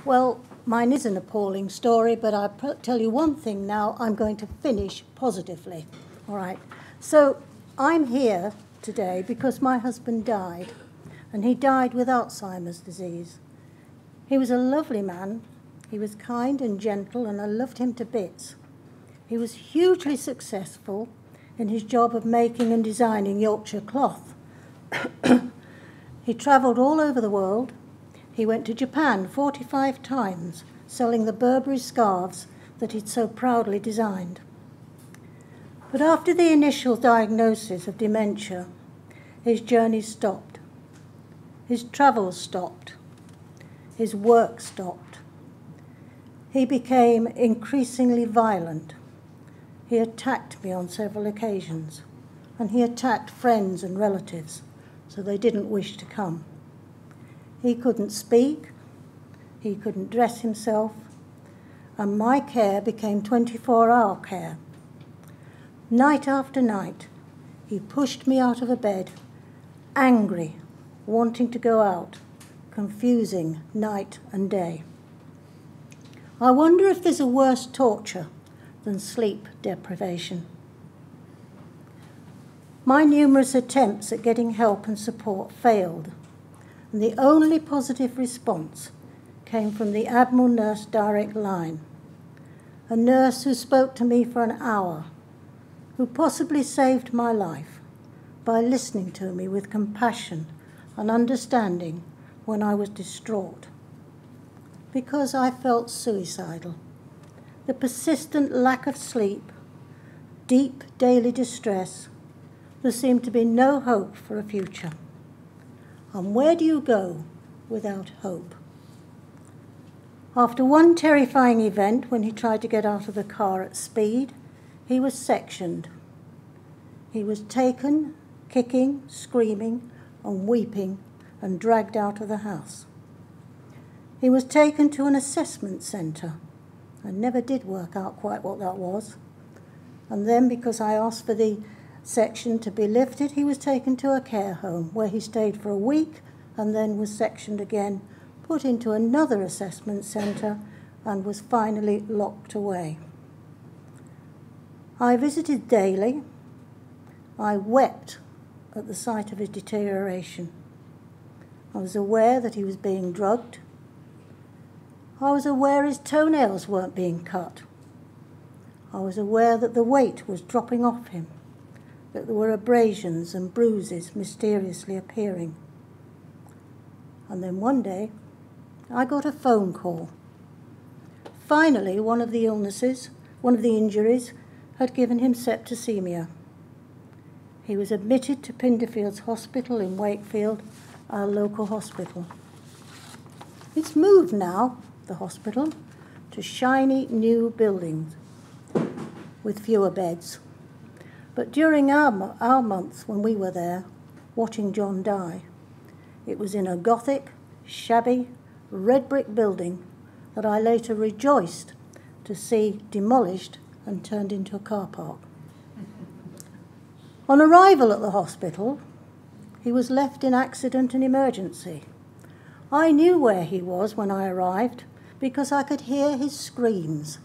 Well, mine is an appalling story, but I'll tell you one thing now. I'm going to finish positively. All right. So I'm here today because my husband died, and he died with Alzheimer's disease. He was a lovely man. He was kind and gentle, and I loved him to bits. He was hugely successful in his job of making and designing Yorkshire cloth. He travelled all over the world. He went to Japan 45 times, selling the Burberry scarves that he'd so proudly designed. But after the initial diagnosis of dementia, his journey stopped. His travels stopped. His work stopped. He became increasingly violent. He attacked me on several occasions, and he attacked friends and relatives, so they didn't wish to come. He couldn't speak, he couldn't dress himself, and my care became 24-hour care. Night after night, he pushed me out of a bed, angry, wanting to go out, confusing night and day. I wonder if there's a worse torture than sleep deprivation. My numerous attempts at getting help and support failed, and the only positive response came from the Admiral Nurse direct line, a nurse who spoke to me for an hour, who possibly saved my life by listening to me with compassion and understanding when I was distraught. Because I felt suicidal. The persistent lack of sleep, deep daily distress, there seemed to be no hope for a future. And where do you go without hope? After one terrifying event when he tried to get out of the car at speed, he was sectioned. He was taken, kicking, screaming, and weeping, and dragged out of the house. He was taken to an assessment centre. I never did work out quite what that was. And then, because I asked for the section to be lifted, he was taken to a care home where he stayed for a week and then was sectioned again, put into another assessment centre, and was finally locked away. I visited daily. I wept at the sight of his deterioration. I was aware that he was being drugged. I was aware his toenails weren't being cut. I was aware that the weight was dropping off him, that there were abrasions and bruises mysteriously appearing. And then one day, I got a phone call. Finally, one of the injuries, had given him septicemia. He was admitted to Pinderfields Hospital in Wakefield, our local hospital. It's moved now, the hospital, to shiny new buildings with fewer beds. But during our months when we were there, watching John die, it was in a gothic, shabby, red brick building that I later rejoiced to see demolished and turned into a car park. On arrival at the hospital, he was left in accident and emergency. I knew where he was when I arrived because I could hear his screams.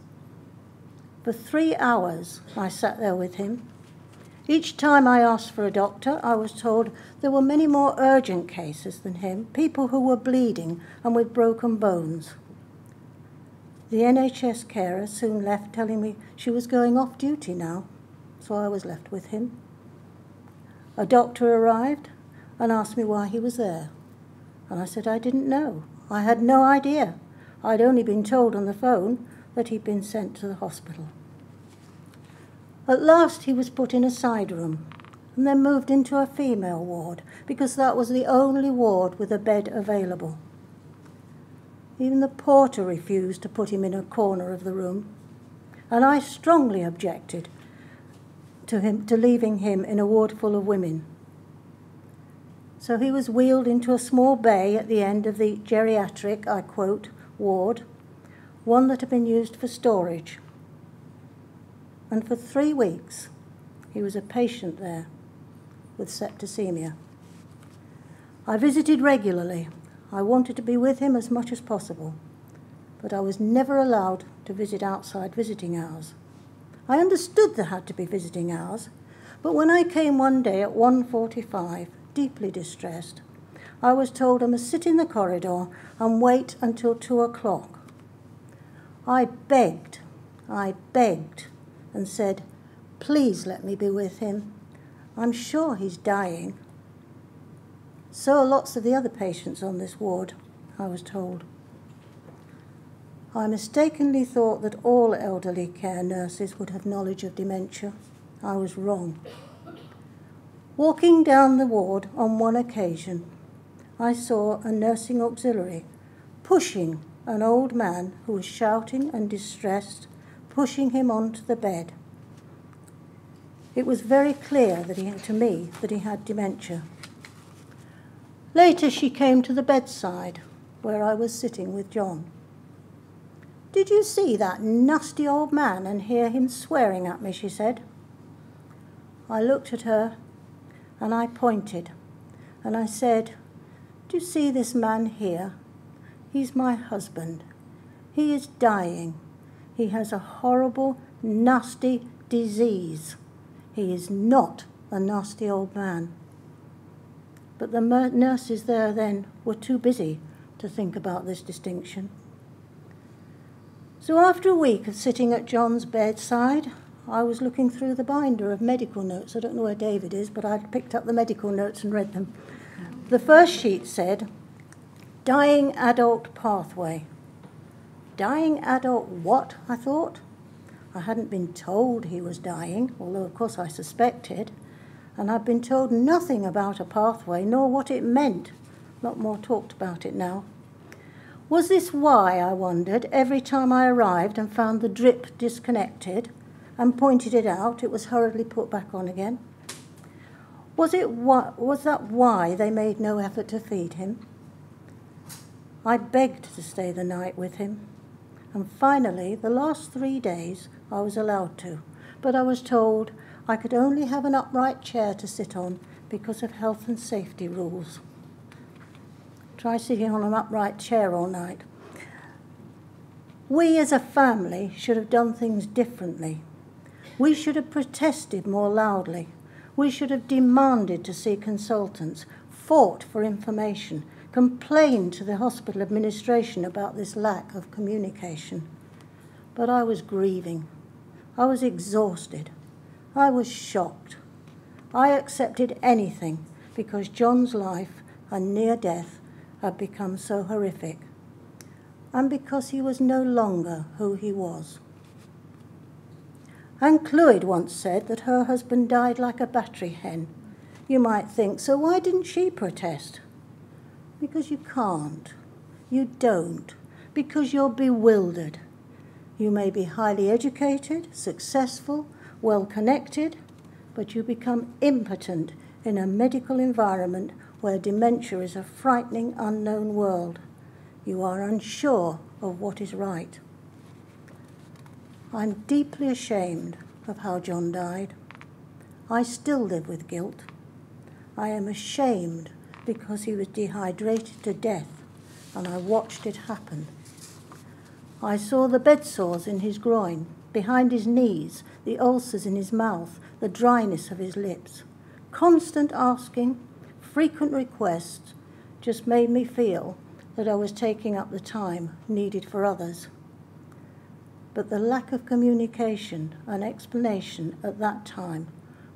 For 3 hours, I sat there with him. Each time I asked for a doctor, I was told there were many more urgent cases than him, people who were bleeding and with broken bones. The NHS carer soon left, telling me she was going off duty now, so I was left with him. A doctor arrived and asked me why he was there, and I said I didn't know. I had no idea. I'd only been told on the phone that he'd been sent to the hospital. At last he was put in a side room and then moved into a female ward because that was the only ward with a bed available. Even the porter refused to put him in a corner of the room, and I strongly objected to leaving him in a ward full of women. So he was wheeled into a small bay at the end of the geriatric, I quote, ward, one that had been used for storage. And for 3 weeks, he was a patient there with septicemia. I visited regularly. I wanted to be with him as much as possible. but I was never allowed to visit outside visiting hours. I understood there had to be visiting hours, but when I came one day at 1:45, deeply distressed, I was told I must sit in the corridor and wait until 2 o'clock. I begged and said, "Please let me be with him. I'm sure he's dying." So are lots of the other patients on this ward, I was told. I mistakenly thought that all elderly care nurses would have knowledge of dementia. I was wrong. Walking down the ward on one occasion, I saw a nursing auxiliary pushing an old man who was shouting and distressed, pushing him onto the bed. It was very clear to me that he had dementia. Later she came to the bedside where I was sitting with John. "Did you see that nasty old man and hear him swearing at me?" she said. I looked at her and I pointed and I said, "Do you see this man here? He's my husband. He is dying. He has a horrible, nasty disease. He is not a nasty old man." But the nurses there then were too busy to think about this distinction. So after a week of sitting at John's bedside, I was looking through the binder of medical notes. I don't know where David is, but I'd picked up the medical notes and read them. The first sheet said, "Dying adult pathway." Dying adult what? I thought. I hadn't been told he was dying, although of course I suspected, and I'd been told nothing about a pathway, nor what it meant. A lot more talked about it now. Was this why, I wondered, every time I arrived and found the drip disconnected and pointed it out, it was hurriedly put back on again? Was that why they made no effort to feed him? I begged to stay the night with him, and finally, the last 3 days, I was allowed to, but I was told I could only have an upright chair to sit on because of health and safety rules. Try sitting on an upright chair all night. We as a family should have done things differently. We should have protested more loudly. We should have demanded to see consultants, fought for information, complained to the hospital administration about this lack of communication. But I was grieving. I was exhausted. I was shocked. I accepted anything because John's life and near death had become so horrific, and because he was no longer who he was. Anne Clwyd once said that her husband died like a battery hen. You might think, so why didn't she protest? Because you can't. You don't. Because you're bewildered. You may be highly educated, successful, well-connected, but you become impotent in a medical environment where dementia is a frightening, unknown world. You are unsure of what is right. I'm deeply ashamed of how John died. I still live with guilt. I am ashamed because he was dehydrated to death, and I watched it happen. I saw the bed sores in his groin, behind his knees, the ulcers in his mouth, the dryness of his lips. Constant asking, frequent requests just made me feel that I was taking up the time needed for others. But the lack of communication and explanation at that time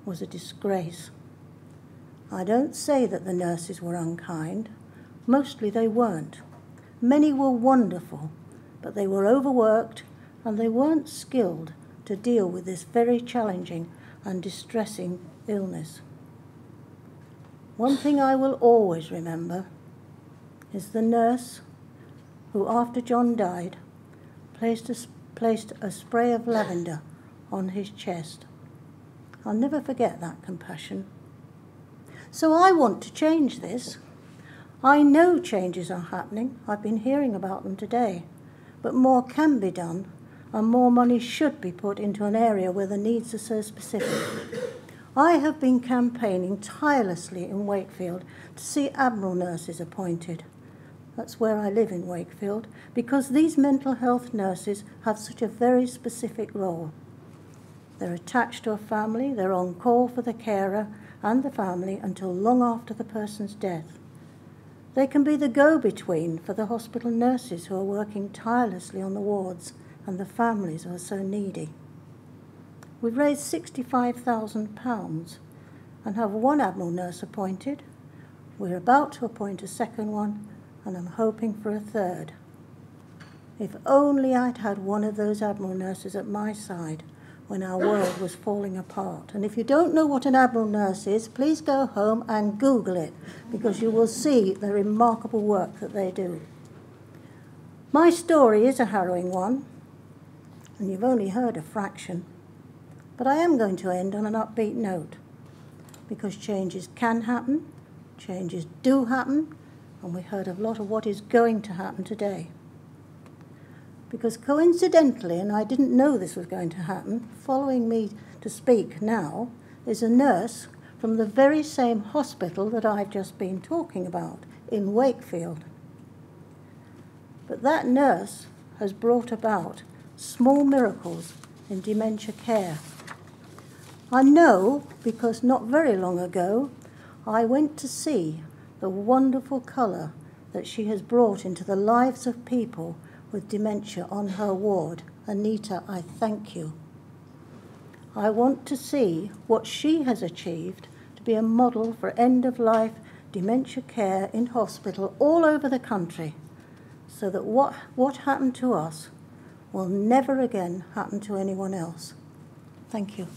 was a disgrace. I don't say that the nurses were unkind. Mostly they weren't. Many were wonderful, but they were overworked and they weren't skilled to deal with this very challenging and distressing illness. One thing I will always remember is the nurse who, after John died, placed a spray of lavender on his chest. I'll never forget that compassion. So I want to change this. I know changes are happening. I've been hearing about them today. But more can be done, and more money should be put into an area where the needs are so specific. I have been campaigning tirelessly in Wakefield to see Admiral nurses appointed. That's where I live in Wakefield, because these mental health nurses have such a very specific role. They're attached to a family, they're on call for the carer and the family until long after the person's death. They can be the go-between for the hospital nurses who are working tirelessly on the wards and the families who are so needy. We've raised £65,000 and have one Admiral nurse appointed. We're about to appoint a second one, and I'm hoping for a third. If only I'd had one of those Admiral nurses at my side when our world was falling apart. And if you don't know what an Admiral nurse is, please go home and Google it, because you will see the remarkable work that they do. My story is a harrowing one, and you've only heard a fraction. But I am going to end on an upbeat note, because changes can happen, changes do happen, and we heard a lot of what is going to happen today. Because coincidentally, and I didn't know this was going to happen, following me to speak now is a nurse from the very same hospital that I've just been talking about, in Wakefield. But that nurse has brought about small miracles in dementia care. I know because not very long ago I went to see the wonderful colour that she has brought into the lives of people with dementia on her ward. Anita, I thank you. I want to see what she has achieved to be a model for end-of-life dementia care in hospital all over the country, so that what happened to us will never again happen to anyone else. Thank you.